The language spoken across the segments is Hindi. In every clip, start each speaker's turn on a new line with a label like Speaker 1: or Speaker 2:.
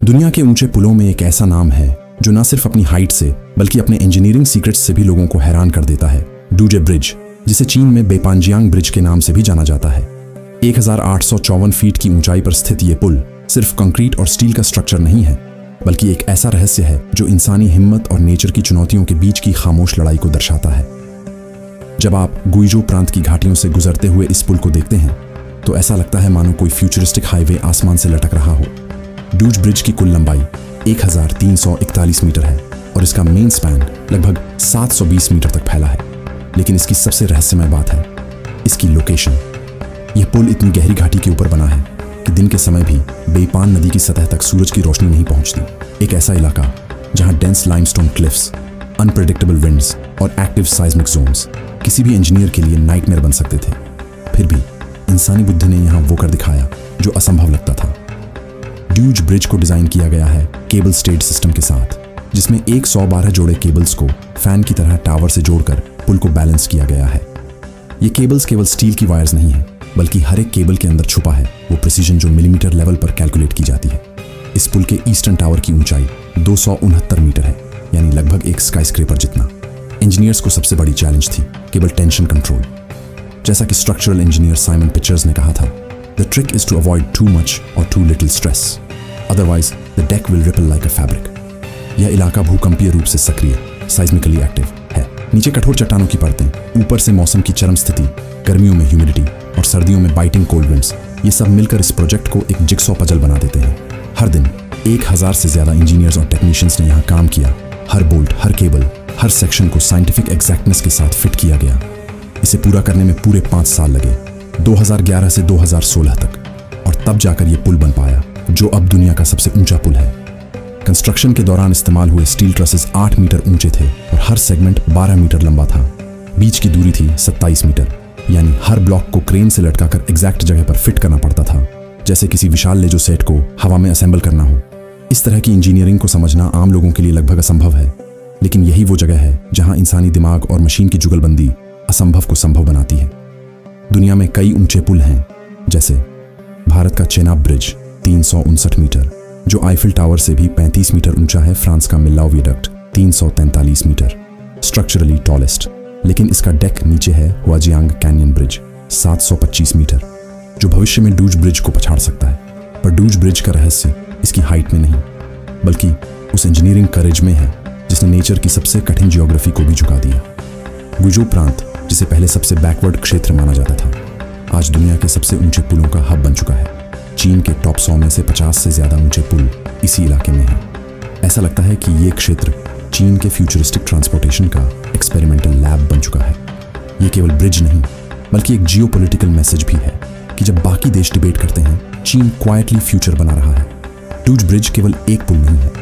Speaker 1: दुनिया के ऊंचे पुलों में एक ऐसा नाम है जो न सिर्फ अपनी हाइट से बल्कि अपने इंजीनियरिंग सीक्रेट्स से भी लोगों को हैरान कर देता है। डूजे ब्रिज, जिसे चीन में बेपांजियांग ब्रिज के नाम से भी जाना जाता है। 1854 फीट की ऊंचाई पर स्थित ये पुल सिर्फ कंक्रीट और स्टील का स्ट्रक्चर नहीं है, बल्कि एक ऐसा रहस्य है जो इंसानी हिम्मत और नेचर की चुनौतियों के बीच की खामोश लड़ाई को दर्शाता है। जब आप गुइजो प्रांत की घाटियों से गुजरते हुए इस पुल को देखते हैं तो ऐसा लगता है मानो कोई फ्यूचरिस्टिक हाईवे आसमान से लटक रहा हो। डूज ब्रिज की कुल लंबाई 1341 मीटर है और इसका मेन स्पैन लगभग 720 मीटर तक फैला है। लेकिन इसकी सबसे रहस्यमय बात है इसकी लोकेशन। यह पुल इतनी गहरी घाटी के ऊपर बना है कि दिन के समय भी बेपान नदी की सतह तक सूरज की रोशनी नहीं पहुंचती। एक ऐसा इलाका जहां dense limestone cliffs, unpredictable winds और एक्टिव साइज्मिक जोन्स किसी भी इंजीनियर के लिए नाइटमेयर बन सकते थे। फिर भी इंसानी बुद्धि ने यहां वो कर दिखाया जो असंभव लगता था। ड्यूज ब्रिज को डिजाइन किया गया है केबल स्टेड सिस्टम के साथ, जिसमें 112 जोड़े केबल्स को फैन की तरह टावर से जोड़कर पुल को बैलेंस किया गया है। ये केबल्स केवल स्टील की वायर्स नहीं है, बल्कि हर एक केबल के अंदर छुपा है वो प्रिसीजन जो मिलीमीटर लेवल पर कैलकुलेट की जाती है। इस पुल के ईस्टर्न टावर की ऊंचाई 269 मीटर है, यानी लगभग एक स्काईस्क्रेपर जितना। इंजीनियर्स को सबसे बड़ी चैलेंज थी केवल टेंशन कंट्रोल। जैसा कि स्ट्रक्चरल इंजीनियर साइमन पिचर्स ने कहा था, the trick is to avoid too much और too little stress, otherwise the deck will ripple like a fabric. यह इलाका भूकंपीय रूप से सक्रिय, साइज्मिकली एक्टिव है। नीचे कठोर चट्टानों की परतें, ऊपर से मौसम की चरम स्थिति, गर्मियों में ह्यूमिडिटी और सर्दियों में बाइटिंग कोल्ड विंड्स, ये सब मिलकर इस प्रोजेक्ट को एक जिगसॉ पजल बना देते हैं। हर दिन 1000 से ज्यादा इंजीनियर्स और टेक्नीशियंस ने यहाँ काम किया। हर बोल्ट, हर केबल, हर सेक्शन को साइंटिफिक एग्जैक्टनेस के साथ फिट किया गया। इसे पूरा करने में पूरे 5 साल लगे, 2011 से 2016 तक, और तब जाकर ये पुल बन पाया जो अब दुनिया का सबसे ऊंचा पुल है। कंस्ट्रक्शन के दौरान इस्तेमाल हुए स्टील ट्रसेस 8 मीटर ऊंचे थे और हर सेगमेंट 12 मीटर लंबा था। बीच की दूरी थी 27 मीटर, यानी हर ब्लॉक को क्रेन से लटकाकर एग्जैक्ट जगह पर फिट करना पड़ता था, जैसे किसी विशाल लेजो सेट को हवा में असेंबल करना हो। इस तरह की इंजीनियरिंग को समझना आम लोगों के लिए लगभग असंभव है, लेकिन यही वो जगह है जहां इंसानी दिमाग और मशीन की जुगलबंदी असंभव को संभव बनाती है। दुनिया में कई ऊंचे पुल हैं, जैसे भारत का चेनाब ब्रिज 359 मीटर, जो आईफिल टावर से भी 35 मीटर ऊंचा है। फ्रांस का मिल्लाओ वियाडक्ट 343 मीटर, स्ट्रक्चरली टॉलेस्ट, लेकिन इसका डेक नीचे है हुआजियांग कैनियन ब्रिज 725 मीटर, जो भविष्य में डूज ब्रिज को पछाड़ सकता है। पर डूज ब्रिज का रहस्य इसकी हाइट में नहीं, बल्कि उस इंजीनियरिंग करेज में है जिसने नेचर की सबसे कठिन जियोग्राफी को भी झुका दिया। गुइजो प्रांत, जिसे पहले सबसे बैकवर्ड क्षेत्र माना जाता था, आज दुनिया के सबसे ऊंचे पुलों का हब बन चुका है। चीन के टॉप 100 में से 50 से ज्यादा ऊंचे पुल इसी इलाके में हैं। ऐसा लगता है कि ये क्षेत्र चीन के फ्यूचरिस्टिक ट्रांसपोर्टेशन का एक्सपेरिमेंटल लैब बन चुका है। ये केवल ब्रिज नहीं, बल्कि एक जियोपॉलिटिकल मैसेज भी है कि जब बाकी देश डिबेट करते हैं, चीन क्वाइटली फ्यूचर बना रहा है। डूज ब्रिज केवल एक पुल नहीं है,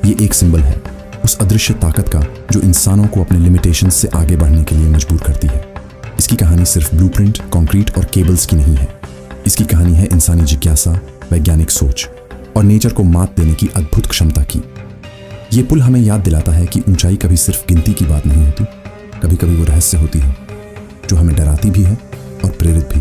Speaker 1: ये एक सिंबल है उस अदृश्य ताकत का जो इंसानों को अपने लिमिटेशंस से आगे बढ़ने के लिए मजबूर करती है। इसकी कहानी सिर्फ ब्लूप्रिंट, कंक्रीट और केबल्स की नहीं है। इसकी कहानी है इंसानी जिज्ञासा, वैज्ञानिक सोच और नेचर को मात देने की अद्भुत क्षमता की। ये पुल हमें याद दिलाता है कि ऊंचाई कभी सिर्फ गिनती की बात नहीं होती, कभी कभी वो रहस्य होती है जो हमें डराती भी है और प्रेरित भी।